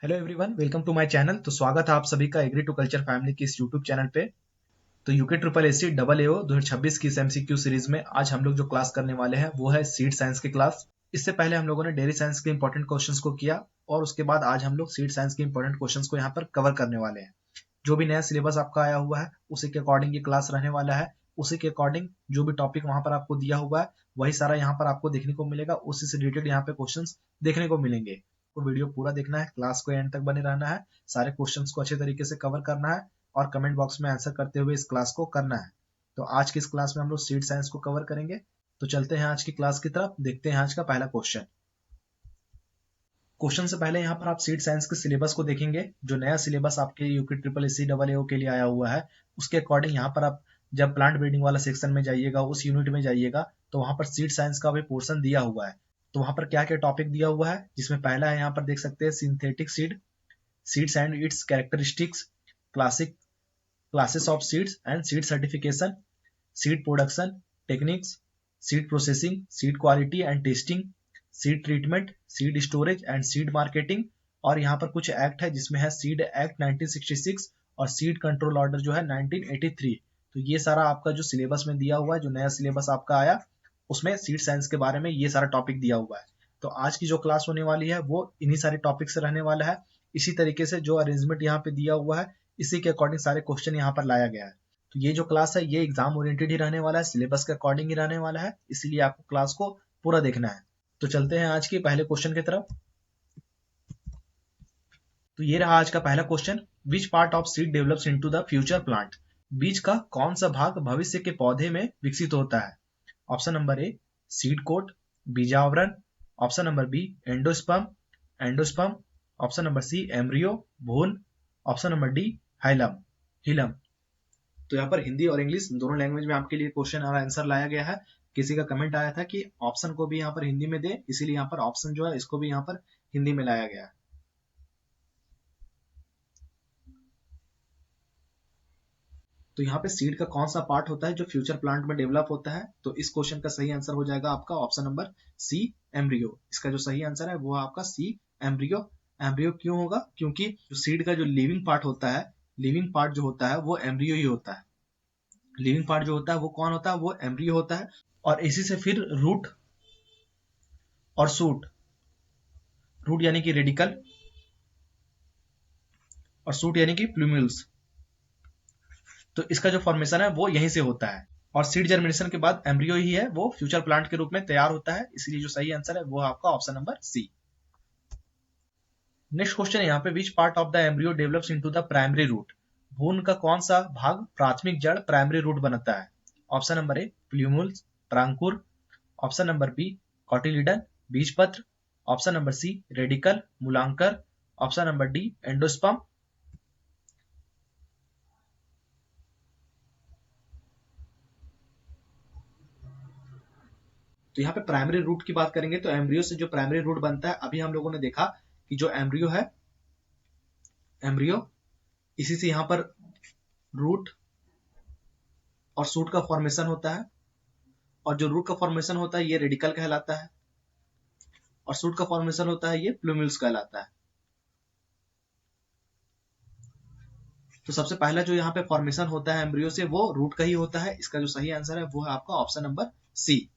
Hello everyone, welcome to my channel. तो स्वागत है आप सभी का एग्री टू कल्चर फैमिली की इस यूट्यूब चैनल पे। तो यूके ट्रिपल एससी डबल एओ 2026 की इस एमसीक्यू सीरीज में आज हम लोग जो क्लास करने वाले हैं वो है सीड साइंस की क्लास। इससे पहले हम लोगों ने डेयरी साइंस के इंपॉर्टेंट क्वेश्चंस को किया और उसके बाद आज हम लोग सीड साइंस के इंपॉर्टेंट क्वेश्चंस को यहाँ पर कवर करने वाले हैं। जो भी नया सिलेबस आपका आया हुआ है उसी के अकॉर्डिंग ये क्लास रहने वाला है। उसी के अकॉर्डिंग जो भी टॉपिक वहां पर आपको दिया हुआ है वही सारा यहाँ पर आपको देखने को मिलेगा। उसी से रिलेटेड यहाँ पे क्वेश्चंस देखने को मिलेंगे। तो वीडियो पूरा देखना है, क्लास को एंड तक बने रहना है, सारे क्वेश्चंस को अच्छे तरीके से कवर करना है और कमेंट बॉक्स में आंसर करते हुए इस क्लास को करना है। तो आज की इस क्लास में हम लोग सीड साइंस को कवर करेंगे। तो चलते हैं आज की क्लास की तरफ, देखते हैं आज का पहला क्वेश्चन। क्वेश्चन से पहले यहाँ पर आप सीड साइंस के सिलेबस को देखेंगे। जो नया सिलेबस आपके यूके ट्रिपल एससी डबल एओ के लिए आया हुआ है उसके अकॉर्डिंग यहाँ पर आप जब प्लांट ब्रीडिंग वाला सेक्शन में जाइएगा, उस यूनिट में जाइएगा, तो वहां पर सीड साइंस का भी पोर्शन दिया हुआ है। तो वहां पर क्या क्या टॉपिक दिया हुआ है, जिसमें पहला है यहाँ पर देख सकते हैं synthetic seed, seeds and it's characteristics, classic classes of seeds and seed certification, seed production techniques, seed processing, seed quality and testing, seed treatment, seed storage and seed marketing. और यहाँ पर कुछ एक्ट है जिसमें है सीड एक्ट 1966 और seed control order जो है 1983। तो ये सारा आपका जो सिलेबस में दिया हुआ है, जो नया सिलेबस आपका आया उसमें सीड साइंस के बारे में ये सारा टॉपिक दिया हुआ है। तो आज की जो क्लास होने वाली है वो इन्हीं सारे टॉपिक से रहने वाला है। इसी तरीके से जो अरेंजमेंट यहाँ पे दिया हुआ है इसी के अकॉर्डिंग सारे क्वेश्चन यहाँ पर लाया गया है। तो ये जो क्लास है ये एग्जाम ओरिएंटेड ही रहने वाला है, सिलेबस के अकॉर्डिंग ही रहने वाला है, इसीलिए आपको क्लास को पूरा देखना है। तो चलते हैं आज के पहले क्वेश्चन की तरफ। तो ये रहा आज का पहला question. Which part of seed develops into the future plant? बीज का कौन सा भाग भविष्य के पौधे में विकसित होता है? Option number A seed coat, बीजावरण। Option number B endosperm, endosperm. Option number C embryo, भ्रूण। Option number D hilum, hilum. तो यहाँ पर हिंदी और इंग्लिश दोनों लैंग्वेज में आपके लिए क्वेश्चन और आंसर लाया गया है। किसी का कमेंट आया था कि ऑप्शन को भी यहाँ पर हिंदी में दे, इसीलिए यहाँ पर ऑप्शन जो है इसको भी यहाँ पर हिंदी में लाया गया है। तो यहाँ पे सीड का कौन सा पार्ट होता है जो फ्यूचर प्लांट में डेवलप होता है? तो इस क्वेश्चन का सही आंसर हो जाएगा आपका ऑप्शन नंबर सी एम्ब्रियो। इसका जो सही आंसर है वो आपका सी एम्ब्रियो। एम्ब्रियो क्यों होगा? क्योंकि जो सीड का जो लिविंग पार्ट होता है, लिविंग पार्ट जो होता है वो एम्ब्रियो ही होता है। लिविंग पार्ट जो होता है वो कौन होता है? वो एम्ब्रियो होता है। और इसी से फिर रूट और सूट, रूट यानी कि रेडिकल और सूट यानी कि प्लूम्यूल्स, तो इसका जो फॉर्मेशन है वो यहीं से होता है। और सीड जर्मिनेशन के बाद एम्ब्रियो ही है वो फ्यूचर प्लांट के रूप में तैयार होता है, इसलिए जो सही आंसर है वो है आपका option number C. Next question यहाँ पे which part of the embryo develops into the primary root? भ्रूण का कौन सा भाग प्राथमिक जड़ प्राइमरी रूट बनता है? ऑप्शन नंबर ए प्लूम्यूल्स, ट्रांकुर। ऑप्शन नंबर बी कॉटिलिडन, बीजपत्र। ऑप्शन नंबर सी रेडिकल, मूलांकर। Option number D endosperm. तो यहाँ पे प्राइमरी रूट की बात करेंगे तो एम्ब्रियो से जो प्राइमरी रूट बनता है, अभी हम लोगों ने देखा कि जो एम्ब्रियो है, एम्ब्रियो इसी से यहाँ पर रूट और सूट का फॉर्मेशन होता है। और जो रूट का फॉर्मेशन होता है ये रेडिकल कहलाता है और सूट का फॉर्मेशन होता है ये प्लूम्यूल्स कहलाता है। तो सबसे पहला जो यहाँ पे फॉर्मेशन होता है एम्ब्रियो से वो रूट का ही होता है। इसका जो सही आंसर है वो है आपका option number C.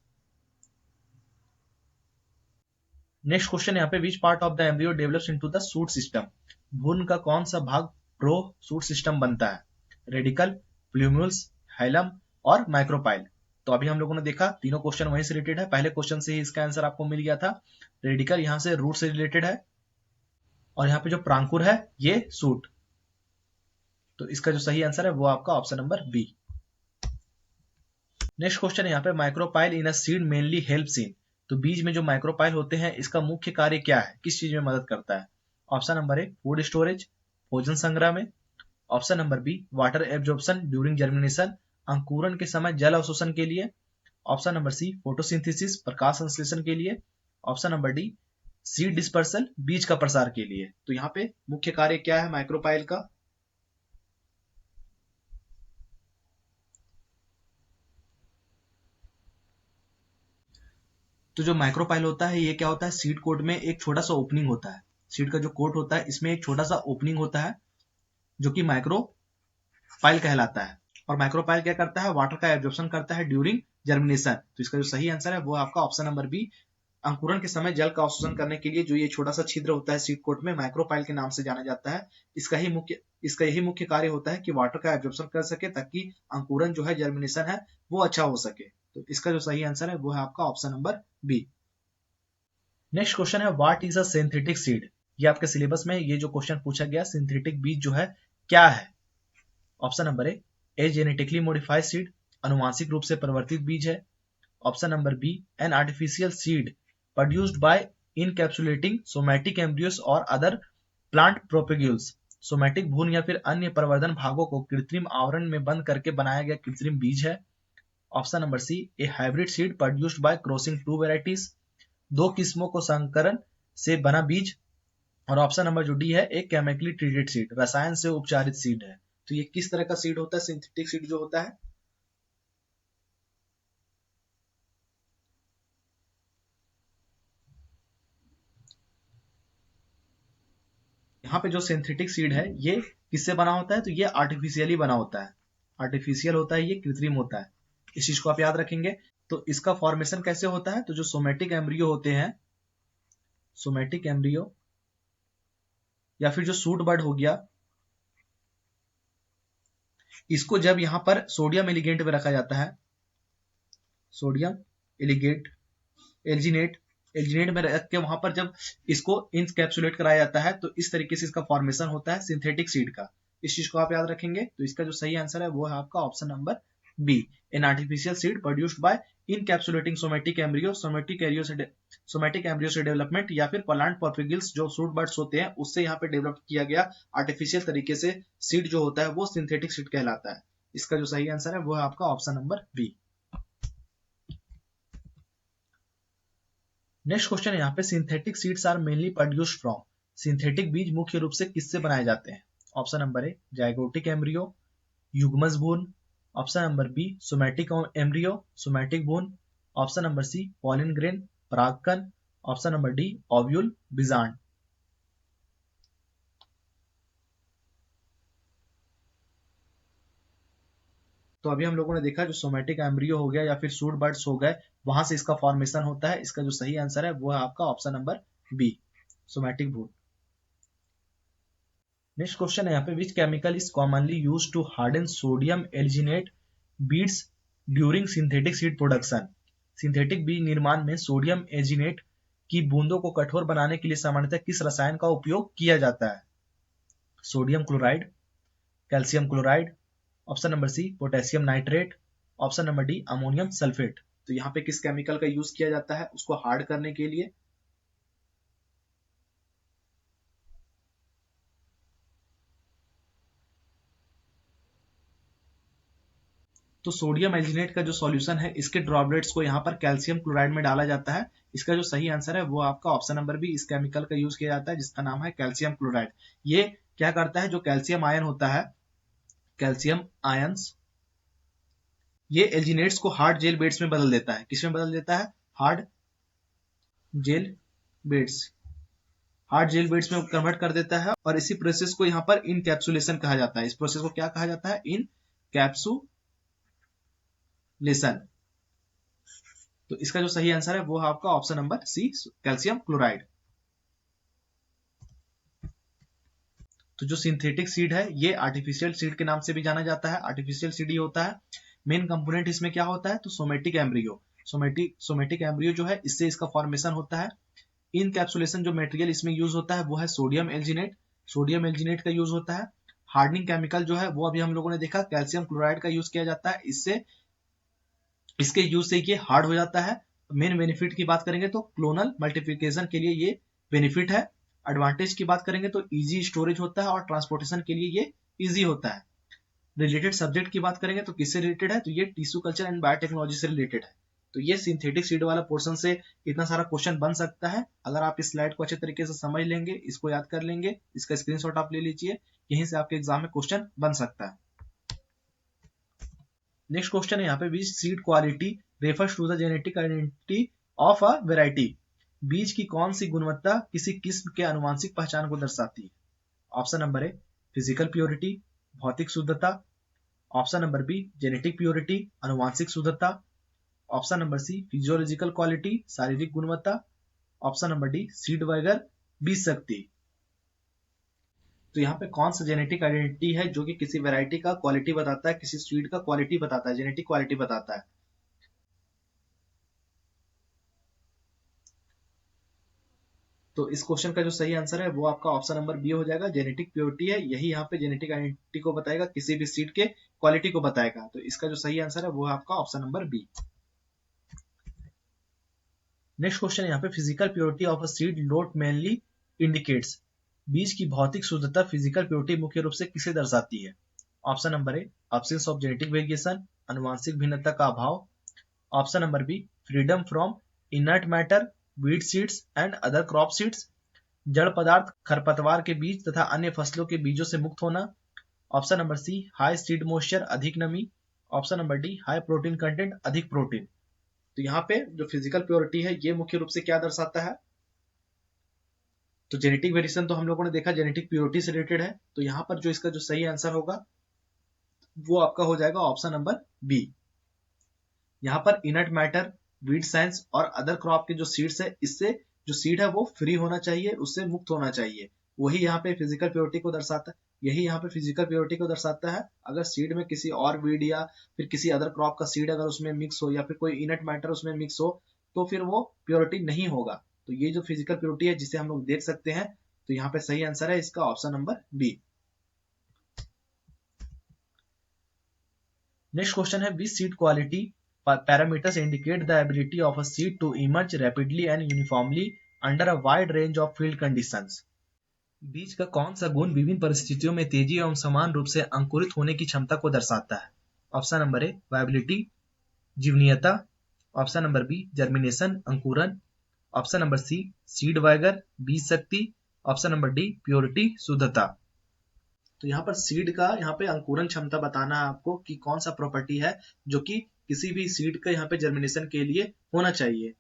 Next question यहाँ पे which part of the embryo develops into the shoot system? भ्रूण का कौन सा भाग प्रो सूट सिस्टम बनता है? रेडिकल, प्लूम्यूल्स, हाइलम और माइक्रोपाइल। तो अभी हम लोगों ने देखा तीनों क्वेश्चन वहीं से रिलेटेड है। पहले क्वेश्चन से ही इसका आंसर आपको मिल गया था। रेडिकल यहाँ से रूट से रिलेटेड है और यहाँ पे जो प्रांकुर है ये सूट। तो इसका जो सही आंसर है वो आपका option number B. Next question है यहाँ पे micropyle in a seed mainly helps in. तो बीज में जो माइक्रोपाइल होते हैं इसका मुख्य कार्य क्या है, किस चीज में मदद करता है? Option number A food storage, भोजन संग्रह में। Option number B water absorption during germination, अंकुरण के समय जल अवशोषण के लिए। ऑप्शन नंबर सी फोटोसिंथेसिस, प्रकाश संश्लेषण के लिए। Option number D seed dispersal, बीज का प्रसार के लिए। तो यहाँ पे मुख्य कार्य क्या है माइक्रोपाइल का? तो जो माइक्रोपाइल होता है ये क्या होता है, सीड कोड में एक छोटा सा ओपनिंग होता है। सीड का जो कोट होता है इसमें एक छोटा सा ओपनिंग होता है जो कि माइक्रोपाइल कहलाता है। और माइक्रोपाइल क्या करता है, वाटर का एब्जॉर्प्शन करता है ड्यूरिंग जर्मिनेशन। तो इसका जो सही आंसर है वो आपका ऑप्शन नंबर बी, अंकुरण के समय जल का अवशोषण करने के लिए जो ये छोटा सा छिद्र होता है सीड कोट में, माइक्रोपाइल के नाम से जाना जाता है। इसका यही मुख्य कार्य होता है कि वाटर का एब्जॉर्प्शन कर सके ताकि अंकुरण जो है, जर्मिनेशन है, वो अच्छा हो सके। तो इसका जो सही आंसर है वो है आपका option number B. Next question है what is a synthetic seed. ये आपके सिलेबस में ये जो क्वेश्चन पूछा गया, सिंथेटिक बीज जो है क्या है। Option number A genetically modified seed, अनुवांशिक रूप से परिवर्तित बीज है। Option number B an artificial seed produced by encapsulating somatic embryos और अदर प्लांट प्रोपेग्यूल्स। सोमैटिक भ्रूण या फिर अन्य प्रवर्धन भागों को कृत्रिम आवरण में बंद करके बनाया गया कृत्रिम बीज है। Option number C a hybrid seed produced by crossing two varieties, दो किस्मों को संकरण से बना बीज। और ऑप्शन नंबर जो डी है एक केमिकली ट्रीटेड सीड, रसायन से उपचारित सीड है। तो ये किस तरह का सीड होता है, सिंथेटिक सीड जो होता है। यहाँ पे जो सिंथेटिक सीड है ये किससे बना होता है, तो ये आर्टिफिशियली बना होता है। आर्टिफिशियल होता है, ये कृत्रिम होता है। इस चीज को आप याद रखेंगे। तो इसका फॉर्मेशन कैसे होता है, तो जो सोमैटिक एम्ब्रियो होते हैं, सोमैटिक एम्ब्रियो या फिर जो सूट बर्ड हो गया, इसको जब यहां पर सोडियम एलिगेंट में रखा जाता है, सोडियम एलिगेट एल्जिनेट एल्जिनेट में रख के वहां पर जब इसको इनकैप्सुलेट कराया जाता है, तो इस तरीके से इसका फॉर्मेशन होता है सिंथेटिक सीड का। इस चीज को आप याद रखेंगे। तो इसका जो सही आंसर है वो है आपका option number B, an artificial seed produced by encapsulating somatic embryo, somatic embryo से डेवलपमेंट या फिर प्लांट प्रोपेगल्स जो फ्रूट बर्ड्स होते हैं उससे यहाँ पे डेवलप किया गया आर्टिफिशियल तरीके से सीड जो होता है वो सिंथेटिक सीड कहलाता है। इसका जो सही आंसर है वो है आपका option number B. Next question है यहाँ पे synthetic seeds are mainly produced from. Synthetic बीज मुख्य रूप से किससे बनाए जाते हैं। Option number A zygotic embryo, युग्मज भ्रूण। Option number B somatic embryo, somatic भ्रूण। Option number C pollen grain, परागकण। ऑप्शन नंबर डी ओव्यूल, बीजांड। तो अभी हम लोगों ने देखा जो सोमैटिक एम्ब्रियो हो गया या फिर सूट बर्ड्स हो गए, वहां से इसका फॉर्मेशन होता है। इसका जो सही आंसर है वो है आपका ऑप्शन नंबर बी, सोमैटिक भ्रूण। नेक्स्ट क्वेश्चन है यहाँ पे which chemical is commonly use to harden sodium alginate beads during synthetic seed production. Synthetic बीज निर्माण में सोडियम एल्जिनेट की बूंदों को कठोर बनाने के लिए सामान्यतः किस रसायन का उपयोग किया जाता है। Sodium chloride, calcium chloride. Option number C potassium nitrate. Option number D ammonium sulphate. तो यहाँ पे किस केमिकल का यूज किया जाता है उसको हार्ड करने के लिए। तो सोडियम एल्जिनेट का जो सॉल्यूशन है इसके ड्रॉपलेट्स को यहाँ पर कैल्शियम क्लोराइड में डाला जाता है। इसका जो सही आंसर है वो आपका ऑप्शन नंबर बी, इस केमिकल का यूज किया जाता है जिसका नाम है कैल्शियम क्लोराइड। ये क्या करता है, जो कैल्शियम आयन होता है, कैल्शियम आयंस, ये एल्जिनेट्स को हार्ड जेल बेड्स में बदल देता है। किसमें बदल देता है, hard gel beads, hard gel beads में कन्वर्ट कर देता है। और इसी प्रोसेस को यहाँ पर इनकैप्सुलेशन कहा जाता है। इस प्रोसेस को क्या कहा जाता है, इनकैप्सुलेशन। तो इसका जो सही आंसर है वो है आपका option number C, calcium chloride. तो जो सिंथेटिक सीड है ये आर्टिफिशियल सीड के नाम से भी जाना जाता है। आर्टिफिशियल सीड ही होता है। मेन कंपोनेंट इसमें क्या होता है, तो सोमैटिक एम्ब्रियो, सोमैटिक एम्ब्रियो जो है इससे इसका फॉर्मेशन होता है। इनकैप्सुलेशन जो मटेरियल इसमें यूज होता है वो है सोडियम एल्जिनेट, सोडियम एल्जिनेट का यूज होता है। हार्डनिंग केमिकल जो है वो अभी हम लोगों ने देखा कैल्शियम क्लोराइड का यूज किया जाता है। इससे इसके यूज से ये हार्ड हो जाता है। मेन बेनिफिट की बात करेंगे तो क्लोनल मल्टीप्लिकेशन के लिए ये बेनिफिट है। एडवांटेज की बात करेंगे तो इजी स्टोरेज होता है और ट्रांसपोर्टेशन के लिए ये इजी होता है। रिलेटेड सब्जेक्ट की बात करेंगे तो किससे रिलेटेड है, तो ये टिश्यू कल्चर एंड बायोटेक्नोलॉजी से रिलेटेड है। तो ये सिंथेटिक सीड वाला पोर्शन से इतना सारा क्वेश्चन बन सकता है। अगर आप इस स्लाइड को अच्छे तरीके से समझ लेंगे, इसको याद कर लेंगे, इसका स्क्रीनशॉट आप ले लीजिए, यहीं से आपके एग्जाम में क्वेश्चन बन सकता है। नेक्स्ट क्वेश्चन है यहाँ पे which seed quality refers to the genetic identity of a variety. बीज की कौन सी गुणवत्ता किसी किस्म के आनुवंशिक पहचान को दर्शाती है? Option number A physical purity, भौतिक शुद्धता। Option number B genetic purity, आनुवंशिक शुद्धता। Option number C physiological quality, शारीरिक गुणवत्ता। Option number D seed vigour, बीज शक्ति। तो यहाँ पे कौन सा जेनेटिक आइडेंटिटी है जो कि किसी वैरायटी का क्वालिटी बताता है, किसी सीड का क्वालिटी बताता है, जेनेटिक क्वालिटी बताता है? तो इस क्वेश्चन का जो सही आंसर है वो आपका ऑप्शन नंबर बी हो जाएगा, जेनेटिक प्योरिटी है। यही यहाँ पे जेनेटिक आइडेंटिटी को बताएगा, किसी भी सीड के क्वालिटी को बताएगा। तो इसका जो सही आंसर है वो है आपका option number B. Next question यहाँ पे physical purity of a seed lot mainly indicates. बीज की भौतिक शुद्धता फिजिकल प्योरिटी मुख्य रूप से किसे दर्शाती है? Option number A absence of genetic variation, अनुवांशिक भिन्नता का अभाव। Option number B freedom from inert matter, weed seeds and other crop seeds, जड़ पदार्थ खरपतवार के बीज तथा अन्य फसलों के बीजों से मुक्त होना। Option number C high seed moisture, अधिक नमी। Option number D high protein content, अधिक प्रोटीन। तो यहाँ पे जो फिजिकल प्योरिटी है ये मुख्य रूप से क्या दर्शाता है? तो जेनेटिक वेरिएशन तो हम लोगों ने देखा जेनेटिक प्योरिटी से रिलेटेड है। तो यहाँ पर जो इसका जो सही आंसर होगा वो आपका हो जाएगा ऑप्शन नंबर बी। यहाँ पर इनर्ट मैटर, वीड साइंस और अदर क्रॉप के जो सीड्स है, इससे जो सीड है वो फ्री होना चाहिए, उससे मुक्त होना चाहिए। वही यहाँ पे फिजिकल प्योरिटी को दर्शाता है। यही यहाँ पे फिजिकल प्योरिटी को दर्शाता है। अगर सीड में किसी और वीड या फिर किसी अदर क्रॉप का सीड अगर उसमें मिक्स हो या फिर कोई इनर्ट मैटर उसमें मिक्स हो तो फिर वो प्योरिटी नहीं होगा। तो ये जो फिजिकल प्योरिटी है जिसे हम लोग देख सकते हैं, तो यहाँ पे सही आंसर है इसका option number B. Next question है which seed quality parameters indicate the ability of a seed to emerge rapidly and uniformly under a wide range of field conditions। बीज का कौन सा गुण विभिन्न परिस्थितियों में तेजी एवं समान रूप से अंकुरित होने की क्षमता को दर्शाता है? ऑप्शन नंबर ए वायबिलिटी, जीवनीयता। ऑप्शन नंबर बी जर्मिनेशन, अंकुरन। Option number C seed vigour, बीज शक्ति। ऑप्शन नंबर डी प्योरिटी, शुद्धता। तो यहाँ पर सीड का यहाँ पे अंकुरन क्षमता बताना है आपको कि कौन सा प्रॉपर्टी है जो कि किसी भी सीड का यहाँ पे जर्मिनेशन के लिए होना चाहिए।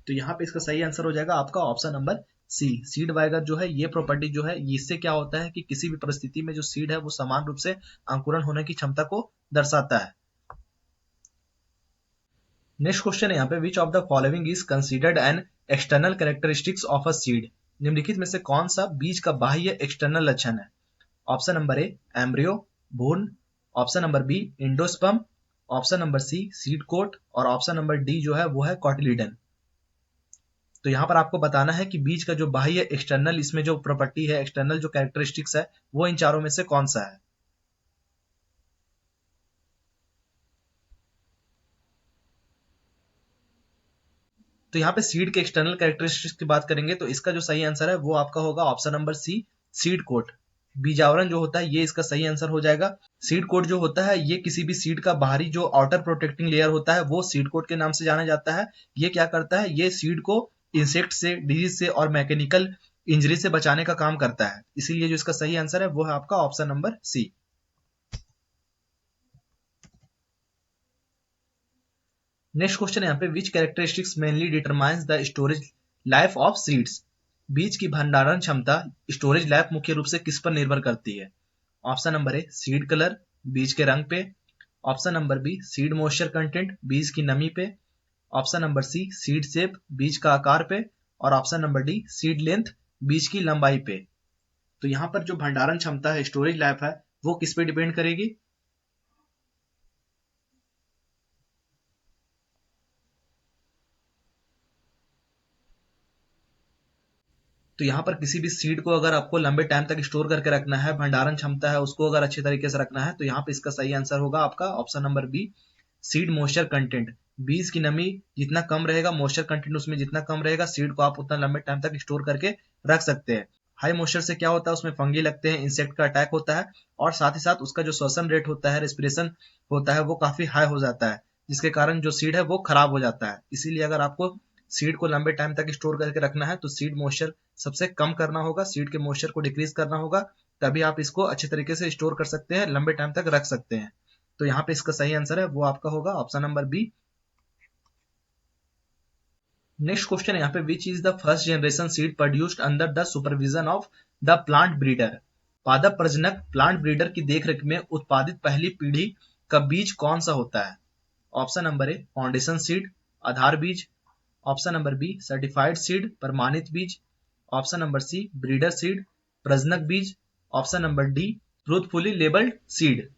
तो यहाँ पे इसका सही आंसर हो जाएगा आपका option number C, seed vigour जो है ये प्रॉपर्टी जो है इससे क्या होता है कि किसी भी परिस्थिति में जो सीड है वो समान रूप से अंकुरन होने की क्षमता को दर्शाता है। नेक्स्ट क्वेश्चन है यहाँ पे which of the following is considered an external characteristics of a seed. निम्नलिखित में से कौन सा बीज का बाह्य एक्सटर्नल लक्षण है? ऑप्शन नंबर ए एम्ब्रियो, भ्रूण। Option number B endosperm. Option number C seed coat और ऑप्शन नंबर डी जो है वो है कॉटिलीडन। तो यहाँ पर आपको बताना है कि बीज का जो बाह्य एक्सटर्नल इसमें जो प्रॉपर्टी है, एक्सटर्नल जो कैरेक्टरिस्टिक्स है वो इन चारों में से कौन सा है? तो यहाँ पे सीड के एक्सटर्नल कैरेक्टरिस्टिक्स की बात करेंगे तो इसका जो सही आंसर है वो आपका होगा option number C seed coat. बीजावरण जो होता है ये इसका सही आंसर हो जाएगा। सीड कोट जो होता है ये किसी भी सीड का बाहरी जो आउटर प्रोटेक्टिंग लेयर होता है वो सीड कोट के नाम से जाना जाता है। ये क्या करता है, ये सीड को इंसेक्ट से, डिजीज से और मैकेनिकल इंजरी से बचाने का काम करता है। इसीलिए जो इसका सही आंसर है वो है आपका option number C. Next question यहाँ पे which characteristics mainly determines the storage life of seeds. बीज की भंडारण क्षमता, स्टोरेज लाइफ मुख्य रूप से किस पर निर्भर करती है? Option number A seed colour, बीज के रंग पे। Option number B seed moisture content, बीज की नमी पे। Option number C seed shape, बीज का आकार पे। और option number D seed length, बीज की लंबाई पे। तो यहाँ पर जो भंडारण क्षमता है, स्टोरेज लाइफ है, वो किस पे डिपेंड करेगी? तो यहाँ पर किसी भी सीड को अगर आपको लंबे टाइम तक स्टोर करके रखना है, भंडारण क्षमता है उसको अगर अच्छे तरीके से रखना है, तो यहाँ पे इसका सही आंसर होगा आपका option number B seed moisture content. बीज की नमी जितना कम रहेगा, मॉइस्चर कंटेंट उसमें जितना कम रहेगा, सीड को आप उतना लंबे टाइम तक स्टोर करके रख सकते हैं। हाई मॉइस्चर से क्या होता है, उसमें फंगी लगते हैं, इंसेक्ट का अटैक होता है और साथ ही साथ उसका जो श्वसन रेट होता है, रेस्पिरेशन होता है, वो काफी हाई हो जाता है, जिसके कारण जो सीड है वो खराब हो जाता है। इसीलिए अगर आपको सीड को लंबे टाइम तक स्टोर करके रखना है तो सीड मॉइस्चर सबसे कम करना होगा, सीड के मॉइस्चर को डिक्रीज करना होगा, तभी आप इसको अच्छे तरीके से स्टोर कर सकते हैं, लंबे टाइम तक रख सकते हैं। तो यहाँ पे इसका सही आंसर है वो आपका होगा option number B. Next question है यहाँ पे, which is the first generation seed produced under the supervision of the plant breeder. पादप प्रजनक प्लांट ब्रीडर की देखरेख में उत्पादित पहली पीढ़ी का बीज कौन सा होता है? Option number A foundation seed, आधार बीज। Option number B certified seed, प्रमाणित बीज। Option number C breeder seed, प्रजनक बीज। Option number D truthfully labelled seed.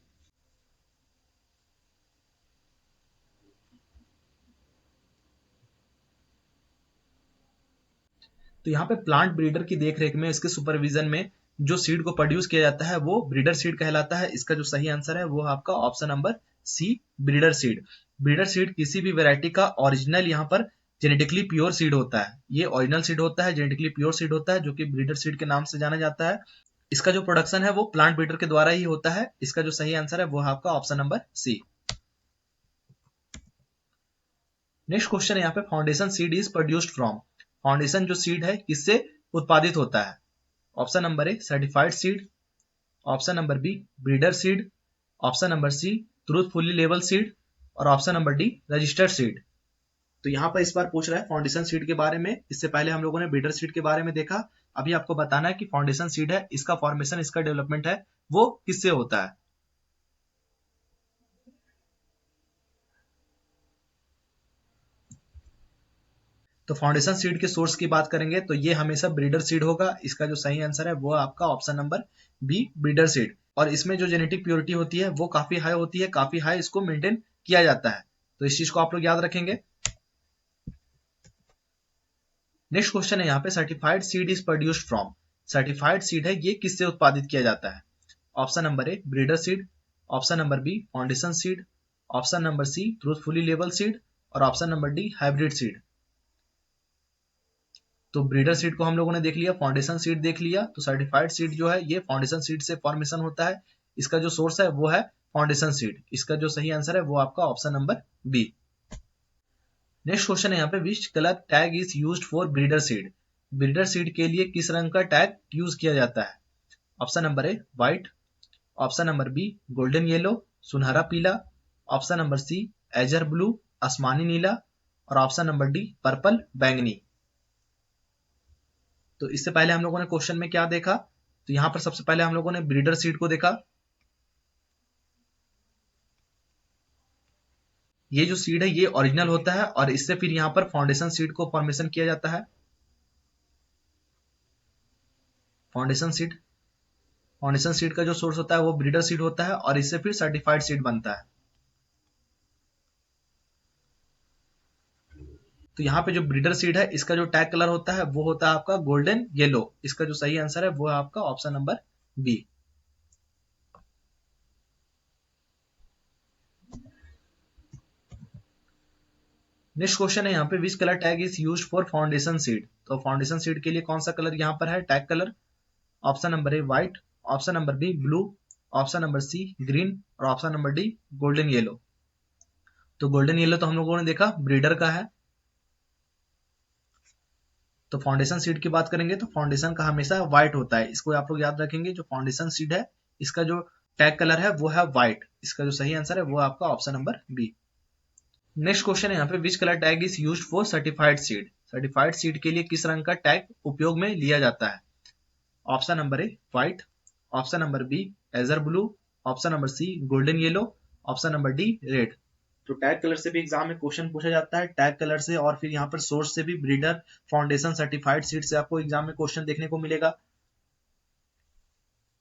तो यहाँ पे प्लांट ब्रीडर की देखरेख में, इसके सुपरविजन में जो सीड को प्रोड्यूस किया जाता है वो ब्रीडर सीड कहलाता है। इसका जो सही आंसर है वो आपका option number C breeder seed. Breeder seed किसी भी वैरायटी का ओरिजिनल यहाँ पर जेनेटिकली प्योर सीड होता है। ये ओरिजिनल सीड होता है, जेनेटिकली प्योर सीड होता है, जो कि ब्रीडर सीड के नाम से जाना जाता है। इसका जो प्रोडक्शन है वो प्लांट ब्रीडर के द्वारा ही होता है। इसका जो सही आंसर है वो है आपका option number C. Next question है यहाँ पे, foundation seed is produced from. Foundation जो सीड है किससे उत्पादित होता है? Option number A certified seed. Option number B breeder seed. Option number C truthfully label seed. और option number D registered seed. तो यहाँ पर इस बार पूछ रहा है फाउंडेशन सीड के बारे में। इससे पहले हम लोगों ने ब्रीडर सीड के बारे में देखा। अभी आपको बताना है कि फाउंडेशन सीड है, इसका फॉर्मेशन, इसका डेवलपमेंट है वो किससे होता है। तो फाउंडेशन सीड के सोर्स की बात करेंगे तो ये हमेशा ब्रीडर सीड होगा। इसका जो सही आंसर है वो आपका option number B breeder seed. और इसमें जो जेनेटिक प्योरिटी होती है वो काफी हाई होती है, काफी हाई इसको मेंटेन किया जाता है। तो इस चीज को आप लोग याद रखेंगे। नेक्स्ट क्वेश्चन है यहाँ पे, certified seed is produced from. Certified seed है ये किससे उत्पादित किया जाता है? Option number A breeder seed. Option number B foundation seed. Option number C truthfully label seed. और option number D hybrid seed. तो ब्रीडर सीड को हम लोगों ने देख लिया, फाउंडेशन सीड देख लिया। तो सर्टिफाइड सीड जो है ये फाउंडेशन सीड से फॉर्मेशन होता है। इसका जो सोर्स है वो है फाउंडेशन सीड। इसका जो सही आंसर है वो आपका option number B. Next question है यहाँ पे, which colour tag is used for breeder seed. Breeder seed के लिए किस रंग का टैग यूज किया जाता है? Option number A white. Option number B golden yellow, सुनहरा पीला। Option number C azure blue, आसमानी नीला। और ऑप्शन नंबर डी पर्पल बैंगनी। तो इससे पहले हम लोगों ने क्वेश्चन में क्या देखा? तो यहाँ पर सबसे पहले हम लोगों ने ब्रीडर सीड को देखा। ये जो सीड है ये ओरिजिनल होता है और इससे फिर यहाँ पर फाउंडेशन सीड को फॉर्मेशन किया जाता है। फाउंडेशन सीड का जो सोर्स होता है वो ब्रीडर सीड होता है और इससे फिर सर्टिफाइड सीड बनता है। तो यहाँ पे जो ब्रीडर सीड है इसका जो टैग कलर होता है वो होता है आपका गोल्डन येलो। इसका जो सही आंसर है वो है आपका option number B. Next question है यहाँ पे, which colour tag is used for foundation seed. तो फाउंडेशन सीड के लिए कौन सा कलर यहाँ पर है tag colour? Option number A white. Option number B blue. Option number C green. और option number D golden yellow. तो गोल्डन येलो तो हम लोगों ने देखा ब्रीडर का है। तो फाउंडेशन सीड की बात करेंगे तो फाउंडेशन का हमेशा व्हाइट होता है। इसको आप लोग याद रखेंगे। जो फाउंडेशन सीड है इसका जो टैग कलर है वो है व्हाइट। इसका जो सही आंसर है वो है आपका option number B. Next question है यहाँ पे, which colour tag is used for certified seed. Certified seed के लिए किस रंग का टैग उपयोग में लिया जाता है? Option number A white. Option number B azure blue. Option number C golden yellow. Option number D red. तो टैग कलर से भी एग्जाम में क्वेश्चन पूछा जाता है, टैग कलर से और फिर यहाँ पर सोर्स से भी, ब्रीडर, फाउंडेशन, सर्टिफाइड सीड से आपको एग्जाम में क्वेश्चन देखने को मिलेगा।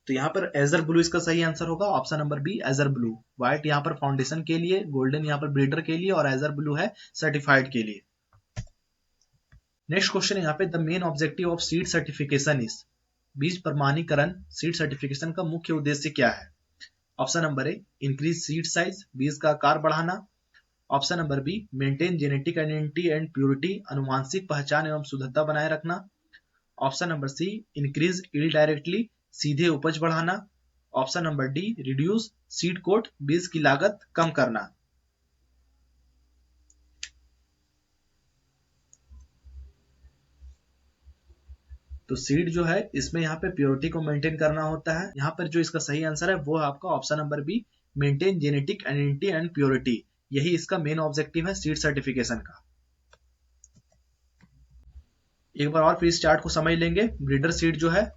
तो यहाँ पर एजर ब्लू इसका सही आंसर होगा, option number B azure blue. White यहाँ पर फाउंडेशन के लिए, गोल्डन यहाँ पर ब्रीडर के लिए और एजर ब्लू है सर्टिफाइड के लिए। नेक्स्ट क्वेश्चन है यहाँ पे, the main objective of seed certification is. बीज प्रमाणीकरण सीड सर्टिफिकेशन का मुख्य उद्देश्य क्या है? Option number A increase seed size, बीज का आकार बढ़ाना। Option number B maintain genetic identity and purity, अनुवांशिक पहचान एवं शुद्धता बनाए रखना। Option number C increase yield directly, सीधे उपज बढ़ाना। Option number D reduce seed coat, बीज की लागत कम करना। तो सीड जो है इसमें यहाँ पे प्योरिटी को मेंटेन करना होता है। यहाँ पर जो इसका सही आंसर है वो है आपका option number B maintain genetic identity and purity, यही इसका मेन ऑब्जेक्टिव है सीड सर्टिफिकेशन का। एक बार और फिर इस चार्ट को समझ लेंगे। ब्रीडर सीड जो है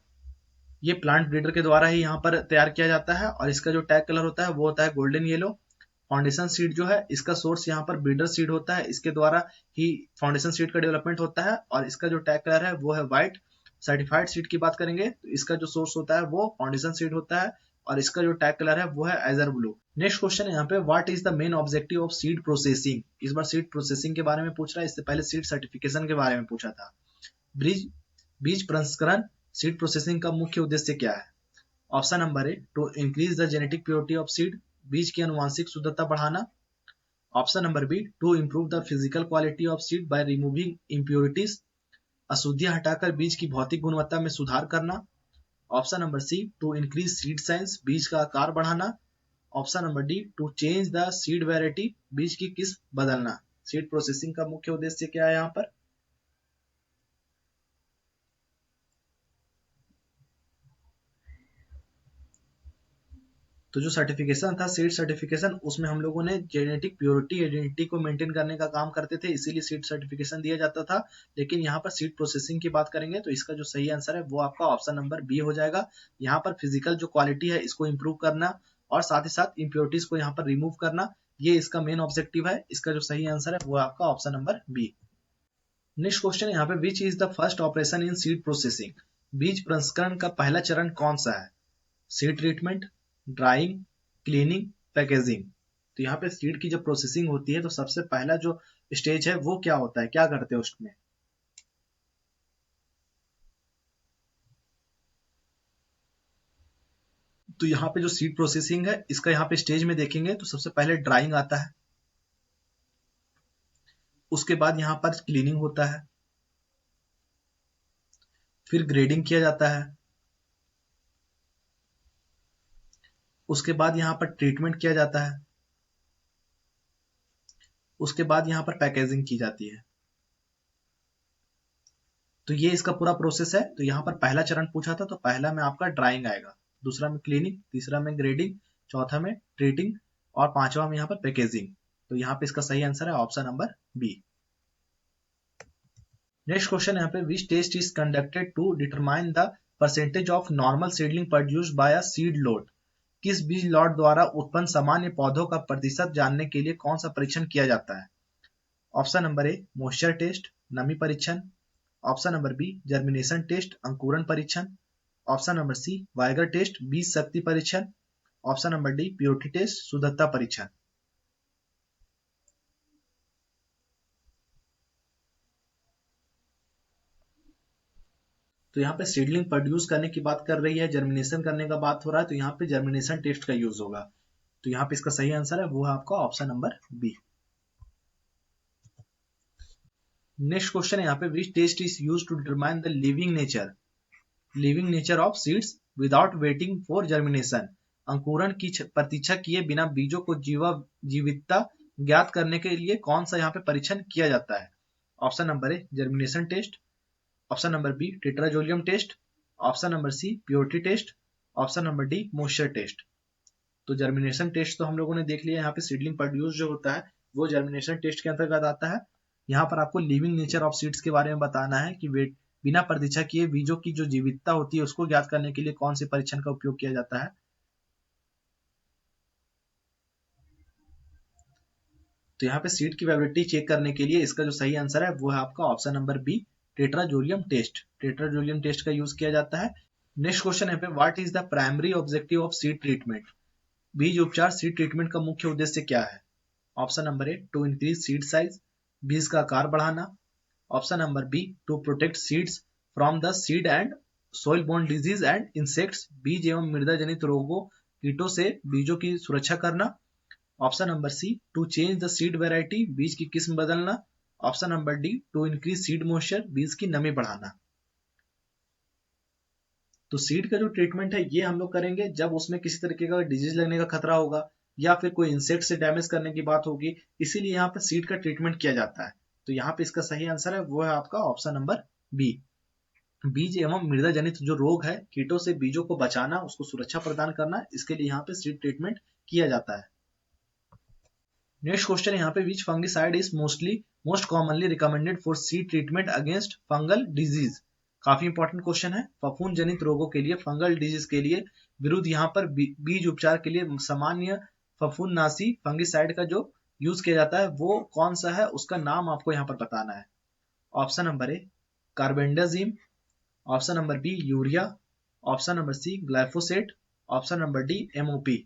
ये प्लांट ब्रीडर के द्वारा ही यहाँ पर तैयार किया जाता है और इसका जो टैग कलर होता है वो होता है गोल्डन येलो। फाउंडेशन सीड जो है इसका सोर्स यहाँ पर ब्रीडर सीड होता है, इसके द्वारा ही फाउंडेशन सीड का डेवलपमेंट होता है और इसका जो टैग कलर है वो है व्हाइट। सर्टिफाइड सीड की बात करेंगे तो इसका जो सोर्स होता है वो फाउंडेशन सीड होता है और इसका जो टैग कलर है वो है एजर ब्लू। नेक्स्ट क्वेश्चन है यहाँ पे, what is the main objective of seed processing. इस बार सीड प्रोसेसिंग के बारे में पूछ रहा है, इससे पहले सीड सर्टिफिकेशन के बारे में पूछा था। बीज बीज प्रसंस्करण सीड प्रोसेसिंग का मुख्य उद्देश्य क्या है। Option number A, to increase the genetic purity of seed, बीज की अनुवांशिक शुद्धता बढ़ाना। Option number B, to improve the physical quality of seed by removing impurities, अशुद्धियां हटाकर बीज की भौतिक गुणवत्ता में सुधार करना। Option number C, to increase seed size, बीज का आकार बढ़ाना। Option number D, to change the seed variety, बीज की किस्म बदलना। सीड प्रोसेसिंग का मुख्य उद्देश्य क्या है यहाँ पर। तो जो सर्टिफिकेशन था सीड सर्टिफिकेशन, उसमें हम लोगों ने जेनेटिक प्योरिटी आइडेंटिटी को मेंटेन करने का काम करते थे, इसीलिए सीड सर्टिफिकेशन दिया जाता था। लेकिन यहाँ पर सीड प्रोसेसिंग की बात करेंगे तो इसका जो सही आंसर है वो आपका ऑप्शन नंबर बी हो जाएगा। यहाँ पर फिजिकल जो क्वालिटी है इसको इंप्रूव करना और साथ ही साथ इम्प्योरिटीज को यहाँ पर रिमूव करना, ये इसका मेन ऑब्जेक्टिव है। इसका जो सही आंसर है वो आपका option number B. Next question यहाँ पे, which is the first operation in seed processing. बीज प्रसंस्करण का पहला चरण कौन सा है। Seed treatment, drying, cleaning, packaging. तो यहाँ पे सीड की जब प्रोसेसिंग होती है तो सबसे पहला जो स्टेज है वो क्या होता है, क्या करते हैं उसमें। तो यहाँ पे जो सीड प्रोसेसिंग है इसका यहाँ पे स्टेज में देखेंगे तो सबसे पहले ड्राइंग आता है, उसके बाद यहाँ पर क्लीनिंग होता है, फिर ग्रेडिंग किया जाता है, उसके बाद यहाँ पर ट्रीटमेंट किया जाता है, उसके बाद यहाँ पर पैकेजिंग की जाती है। तो ये इसका पूरा प्रोसेस है। तो यहाँ पर पहला चरण पूछा था तो पहला में आपका ड्राइंग आएगा, दूसरा में क्लीनिंग, तीसरा में ग्रेडिंग, चौथा में ट्रीटिंग और पांचवा में यहाँ पर पैकेजिंग। तो यहाँ पे इसका सही आंसर है option number B. Next question यहाँ पे, which test is conducted to determine the percentage of normal seedling produced by a seed lot. किस बीज लॉट द्वारा उत्पन्न सामान्य पौधों का प्रतिशत जानने के लिए कौन सा परीक्षण किया जाता है। Option number A, moisture test, नमी परीक्षण। Option number B, germination test, अंकुरण परीक्षण। Option number C, vigour test, बीज शक्ति परीक्षण। Option number D, purity test, शुद्धता परीक्षण। तो यहाँ पे सीडलिंग प्रोड्यूस करने की बात कर रही है, जर्मिनेशन करने का बात हो रहा है, तो यहाँ पे जर्मिनेशन टेस्ट का यूज होगा। तो यहाँ पे इसका सही आंसर है वो है आपका option number B. Next question है यहाँ पे, which test is use to determine the living nature of seeds without waiting for germination. अंकुरण की प्रतीक्षा किए बिना बीजों को जीवितता ज्ञात करने के लिए कौन सा यहाँ पे परीक्षण किया जाता है। Option number A, germination test. Option number B, tetrazolium test. Option number C, purity test. Option number D, moisture test. तो जर्मिनेशन टेस्ट तो हम लोगों ने देख लिया, यहाँ पे सीडलिंग प्रोड्यूस जो होता है वो जर्मिनेशन टेस्ट के अंतर्गत आता है। यहाँ पर आपको लिविंग नेचर ऑफ सीड्स के बारे में बताना है कि बिना प्रतीक्षा किए बीजों की जो जीवितता होती है उसको ज्ञात करने के लिए कौन से परीक्षण का उपयोग किया जाता है। तो यहाँ पे सीड की वेबिलिटी चेक करने के लिए इसका जो सही आंसर है वो है आपका option number B, tetrazolium test. Tetrazolium test का यूज किया जाता है। नेक्स्ट क्वेश्चन है पे, what is the primary objective of seed treatment. बीज उपचार सीड ट्रीटमेंट का मुख्य उद्देश्य क्या है। Option number A, to increase seed size, बीज का आकार बढ़ाना। Option number B, to protect seeds from the seed and soil borne disease and insects, बीज एवं मृदा जनित रोगों कीटों से बीजों की सुरक्षा करना। Option number C, to change the seed variety, बीज की किस्म बदलना। Option number D, to increase seed moisture, बीज की नमी बढ़ाना। तो सीड का जो ट्रीटमेंट है ये हम लोग करेंगे जब उसमें किसी तरीके का डिजीज लगने का खतरा होगा या फिर कोई इंसेक्ट से डैमेज करने की बात होगी, इसीलिए यहाँ पे सीड का ट्रीटमेंट किया जाता है। तो यहाँ पे इसका सही आंसर है वो है आपका ऑप्शन नंबर बी। बीज एवं मृदा जनित जो रोग है, कीटों से बीजों को बचाना, उसको सुरक्षा प्रदान करना, इसके लिए यहाँ पे सीड ट्रीटमेंट किया जाता है। नेक्स्ट क्वेश्चन यहाँ पे which fungicide is most commonly recommended for seed treatment against fungal disease. काफी इंपॉर्टेंट क्वेश्चन है। फफूंद जनित रोगों के लिए, फंगल डिजीज के लिए विरुद्ध यहाँ पर बीज उपचार के लिए सामान्य फफूंदनाशी फंगिसाइड का जो यूज किया जाता है वो कौन सा है, उसका नाम आपको यहाँ पर बताना है। Option number A carbendazim, option number B urea, option number C glyphosate, option number D MOP.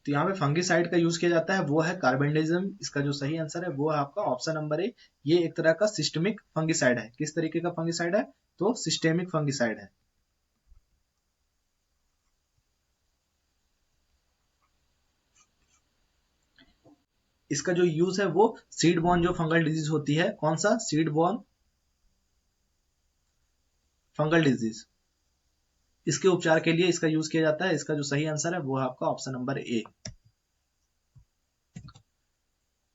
तो यहाँ पे फंगिसाइड का यूज किया जाता है वो है कार्बेंडाजिम। इसका जो सही आंसर है वो है आपका ऑप्शन नंबर ए। ये एक तरह का सिस्टमिक फंगिसाइड है। किस तरीके का फंगिसाइड है? तो सिस्टेमिक फंगिसाइड है। इसका जो यूज है वो सीड बॉर्न जो फंगल डिजीज होती है, कौन सा? सीड बॉर्न फंगल डिजीज, इसके उपचार के लिए इसका यूज किया जाता है। इसका जो सही आंसर है वो है आपका option number A.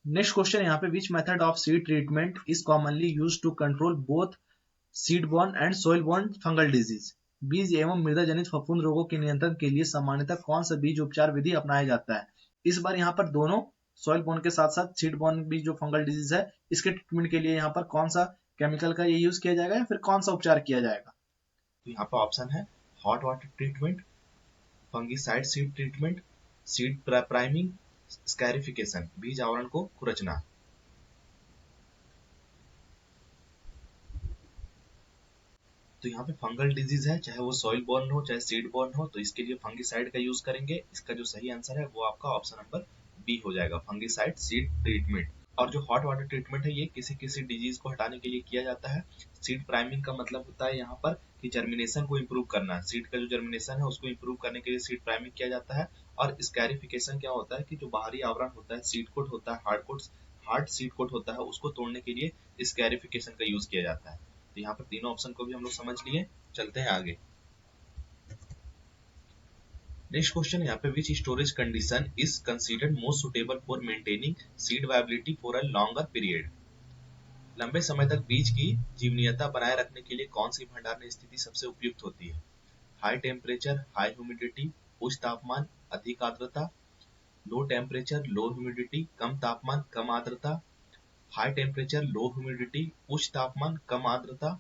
Next question यहाँ पे which method of seed treatment is commonly use to control both seed borne and soil borne fungal disease. बीज एवं मृदा जनित फफूंद रोगों के नियंत्रण के लिए सामान्यतः कौन सा बीज उपचार विधि अपनाया जाता है? इस बार यहाँ पर दोनों सॉइल बॉर्न के साथ साथ सीड बॉर्न भी जो फंगल डिजीज है इसके ट्रीटमेंट के लिए यहाँ पर कौन सा केमिकल का ये यूज किया जाएगा या फिर कौन सा उपचार किया जाएगा? तो यहाँ पर ऑप्शन है hot water treatment, fungicide seed treatment, seed priming, scarification, बीज आवरण को खुरचना। तो यहाँ पे फंगल डिजीज है, चाहे वो सॉइल बॉर्न हो चाहे सीड बॉर्न हो, तो इसके लिए फंगिसाइड का यूज करेंगे। इसका जो सही आंसर है वो आपका ऑप्शन नंबर बी हो जाएगा, फंगिसाइड सीड ट्रीटमेंट। और जो हॉट वाटर ट्रीटमेंट है ये किसी किसी डिजीज को हटाने के लिए किया जाता है। सीड प्राइमिंग का मतलब होता है यहाँ पर कि जर्मिनेशन को इम्प्रूव करना, सीड का जो जर्मिनेशन है उसको इम्प्रूव करने के लिए सीड प्राइमिंग किया जाता है। और स्कैरिफिकेशन क्या होता है कि जो बाहरी आवरण होता है, सीड कोट होता है, हार्ड सीड कोट होता है, उसको तोड़ने के लिए स्कैरिफिकेशन का यूज किया जाता है। तो यहाँ पर तीनों ऑप्शन को भी हम लोग समझ लिए। चलते हैं आगे। नेक्स्ट क्वेश्चन यहाँ पे which storage condition is considered most suitable for maintaining seed viability for a longer period. लंबे समय तक बीज की जीवनीयता बनाए रखने के लिए कौन सी भंडारण स्थिति सबसे उपयुक्त होती है? हाई टेम्परेचर, हाई ह्यूमिडिटी, उच्च तापमान, अधिक आर्द्रता, लो टेम्परेचर, लो ह्यूमिडिटी, कम तापमान, कम आर्द्रता, हाई टेम्परेचर, लो ह्यूमिडिटी, उच्च तापमान, कम आर्द्रता,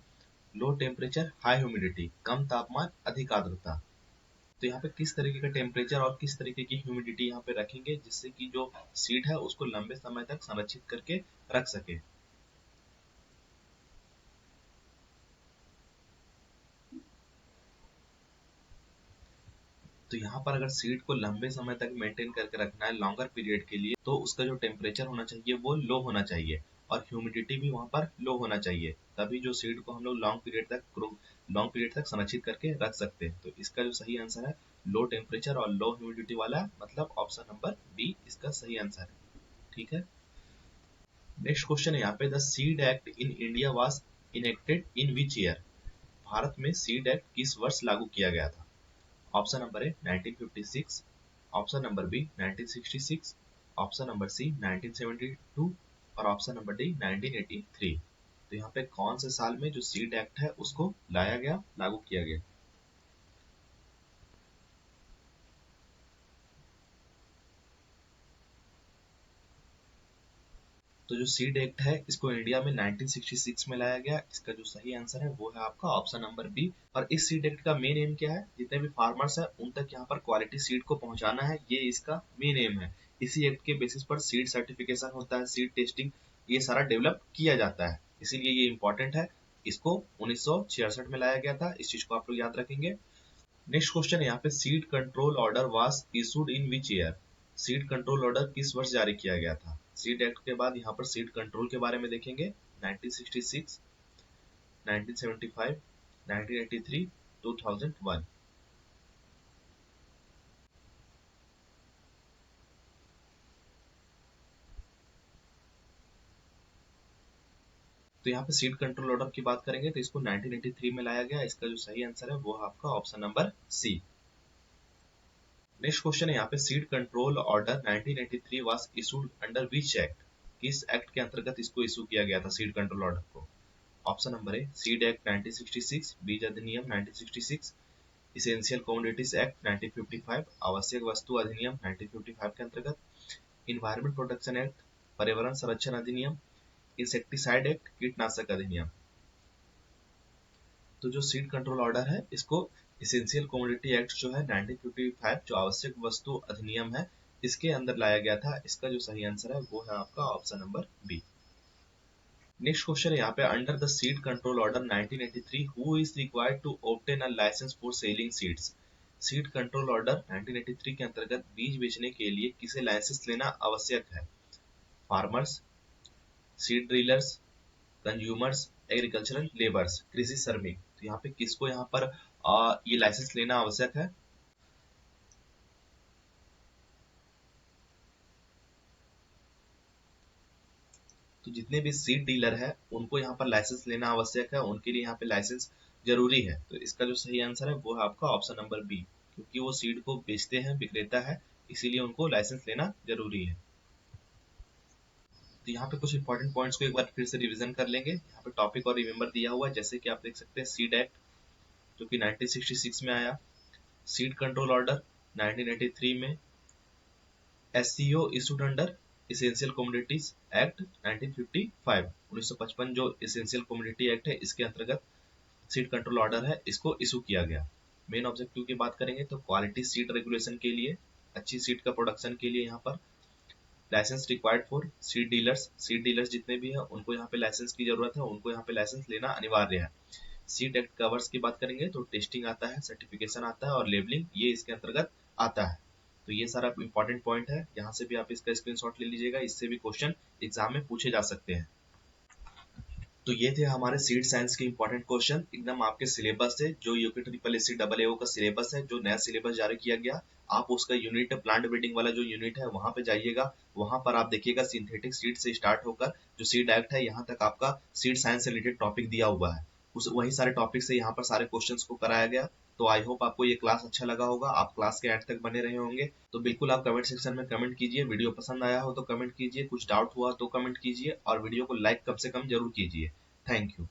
लो टेम्परेचर, हाई ह्यूमिडिटी, कम तापमान, अधिक आर्द्रता। तो यहाँ पे किस तरीके का टेम्परेचर और किस तरीके की ह्यूमिडिटी यहाँ पे रखेंगे जिससे कि जो सीड है उसको लंबे समय तक संरक्षित करके रख सके। तो यहाँ पर अगर सीड को लंबे समय तक मेंटेन करके रखना है लॉन्गर पीरियड के लिए, तो उसका जो टेम्परेचर होना चाहिए वो लो होना चाहिए और ह्यूमिडिटी भी वहाँ पर लो होना चाहिए, तभी जो सीड को हम लोग लॉन्ग पीरियड तक संरक्षित करके रख सकते हैं। तो इसका जो सही आंसर है लो टेम्परेचर और लो ह्यूमिडिटी वाला, मतलब ऑप्शन नंबर बी इसका सही आंसर है। ठीक है। नेक्स्ट क्वेश्चन है यहाँ पे the seed act in India was enacted in which year. भारत में सीड एक्ट किस वर्ष लागू किया गया था? Option number A 1956, option number B 1966, option number C 1972 और ऑप्शन नंबर डी 1983। तो यहाँ पे कौन से साल में जो सीड एक्ट है उसको लाया गया, लागू किया गया? तो जो सीड एक्ट है इसको इंडिया में 1966 में लाया गया। इसका जो सही आंसर है वो है आपका ऑप्शन नंबर बी। और इस सीड एक्ट का मेन एम क्या है? जितने भी फार्मर्स है उन तक यहाँ पर क्वालिटी सीड को पहुंचाना है, ये इसका मेन एम है। इसी एक्ट के बेसिस पर सीड सर्टिफिकेशन होता है, सीड टेस्टिंग, ये सारा डेवलप किया जाता है, इसीलिए ये इंपॉर्टेंट है। इसको 1966 में लाया गया था, इस चीज को आप लोग याद रखेंगे। नेक्स्ट क्वेश्चन है यहाँ पे seed control order was issued in which year. Seed control order किस वर्ष जारी किया गया था? सीड एक्ट के बाद यहाँ पर सीड कंट्रोल के बारे में देखेंगे। 1966, 1975, 1983, 2001। तो यहाँ पे सीड कंट्रोल ऑर्डर की बात करेंगे तो इसको 1983 में लाया गया। इसका जो सही आंसर है वो है आपका option number C. Next question है यहाँ पे seed control order 1983 was issued under which act. किस एक्ट के अंतर्गत इसको इशू किया गया था सीड कंट्रोल ऑर्डर को? Option number A seed act 1966, बीज अधिनियम 1966, इसेंशियल कमोडिटीज एक्ट 1955, आवश्यक वस्तु अधिनियम 1955 के अंतर्गत, इन्वायरमेंट प्रोटेक्शन एक्ट, पर्यावरण संरक्षण अधिनियम, इंसेक्टिसाइड एक्ट, कीटनाशक अधिनियम। तो जो सीड कंट्रोल ऑर्डर है इसको इसेंशियल कमोडिटी एक्ट जो है 1955, जो आवश्यक वस्तु अधिनियम है, इसके अंदर लाया गया था। इसका जो सही आंसर है वो है आपका option number B. Next question है यहाँ पे, under the seed control order 1983 who is required to obtain a licence for selling seeds. Seed control order 1983 के अंतर्गत बीज बेचने के लिए किसे लाइसेंस लेना आवश्यक है? Farmers, seed dealers, consumers, agricultural labours, कृषि श्रमिक। तो यहाँ पे किसको यहाँ पर ये लाइसेंस लेना आवश्यक है? तो जितने भी सीड डीलर है उनको यहाँ पर लाइसेंस लेना आवश्यक है, उनके लिए यहाँ पे लाइसेंस जरूरी है। तो इसका जो सही आंसर है वो है आपका ऑप्शन नंबर बी, क्योंकि वो सीड को बेचते हैं, विक्रेता है, इसीलिए उनको लाइसेंस लेना जरूरी है। तो यहाँ पे कुछ इंपॉर्टेंट पॉइंट्स को एक बार फिर से रिवीजन कर लेंगे। यहाँ पे टॉपिक और रिमेंबर दिया हुआ है, जैसे कि आप देख सकते हैं सीड एक्ट जो कि 1966 में आया, सीड कंट्रोल ऑर्डर 1983 में, SCO issued under essential commodities act 1955, 1955 जो इसेंशियल कमोडिटी एक्ट है इसके अंतर्गत सीड कंट्रोल ऑर्डर है, इसको इशू किया गया। मेन ऑब्जेक्टिव की बात करेंगे तो क्वालिटी सीड रेगुलेशन के लिए, अच्छी सीड का प्रोडक्शन के लिए यहाँ पर licence required for seed dealers. Seed dealers जितने भी हैं उनको यहाँ पे लाइसेंस की जरूरत है, उनको यहाँ पे लाइसेंस लेना अनिवार्य है। सीड एक्ट कवर्स की बात करेंगे तो टेस्टिंग आता है, सर्टिफिकेशन आता है और लेबलिंग, ये इसके अंतर्गत आता है। तो ये सारा इंपॉर्टेंट पॉइंट है, यहाँ से भी आप इसका स्क्रीनशॉट ले लीजिएगा, इससे भी क्वेश्चन एग्जाम में पूछे जा सकते हैं। तो ये थे हमारे सीड साइंस के इंपॉर्टेंट क्वेश्चन, एकदम आपके सिलेबस से, जो यूपी ट्रिपल एससी डबल एओ का सिलेबस है, जो नया सिलेबस जारी किया गया। आप उसका यूनिट, प्लांट ब्रीडिंग वाला जो यूनिट है वहां पे जाइएगा, वहां पर आप देखिएगा सिंथेटिक सीड से स्टार्ट होकर जो सीड एक्ट है यहाँ तक आपका सीड साइंस से रिलेटेड टॉपिक दिया हुआ है। उस वही सारे टॉपिक से यहाँ पर सारे क्वेश्चंस को कराया गया। तो आई होप आपको ये क्लास अच्छा लगा होगा, आप क्लास के एंड तक बने रहे होंगे। तो बिल्कुल आप कमेंट सेक्शन में कमेंट कीजिए, वीडियो पसंद आया हो तो कमेंट कीजिए, कुछ डाउट हुआ तो कमेंट कीजिए और वीडियो को लाइक कम से कम जरूर कीजिए। Thank you.